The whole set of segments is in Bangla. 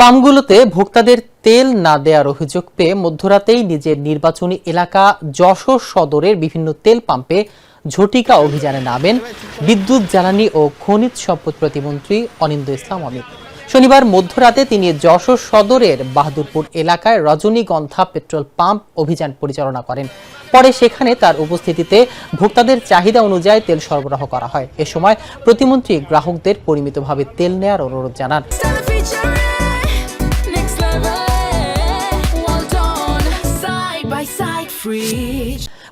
পাম্পগুলোতে ভোক্তাদের তেল না দেওয়ার অভিযোগ পেয়ে মধ্যরাতেই নিজের নির্বাচনী এলাকা যশোর সদরের বিভিন্ন তেল পাম্পে ঝটিকা অভিযানে নামেন বিদ্যুৎ, জ্বালানি ও খনিজ সম্পদ প্রতিমন্ত্রী অনিন্দ্য ইসলাম অমিত। শনিবার মধ্যরাতে তিনি যশোর সদরের বাহাদুরপুর এলাকায় রজনীগন্ধা পেট্রোল পাম্প অভিযান পরিচালনা করেন। পরে সেখানে তার উপস্থিতিতে ভোক্তাদের চাহিদা অনুযায়ী তেল সরবরাহ করা হয়। এ সময় প্রতিমন্ত্রী গ্রাহকদের পরিমিতভাবে তেল নেওয়ার অনুরোধ জানান।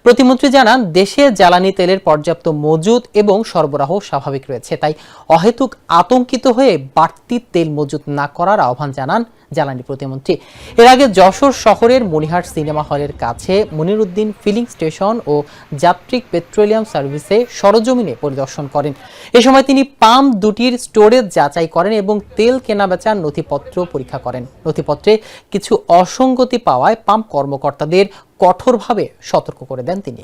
প্রতিমন্ত্রী জানান, দেশে জ্বালানি তেলের পর্যাপ্ত মজুদ এবং সরবরাহ স্বাভাবিক রয়েছে, তাই অহেতুক আতঙ্কিত হয়ে বাড়তি তেল মজুত না করার আহ্বান জানান জ্বালানি প্রতিমন্ত্রী। এর আগে যশোর শহরের মনিহাট সিনেমা হলের কাছে মনিরুদ্দিন ফিলিং স্টেশন ও যাত্রিক পেট্রোলিয়াম সার্ভিসে সরজমিনে পরিদর্শন করেন। এ সময় তিনি পাম্প দুটির স্টোরেজ যাচাই করেন এবং তেল কেনাবেচার নথিপত্র পরীক্ষা করেন। নথিপত্রে কিছু অসঙ্গতি পাওয়ায় পাম্প কর্মকর্তাদের কঠোরভাবে সতর্ক করে দেন তিনি।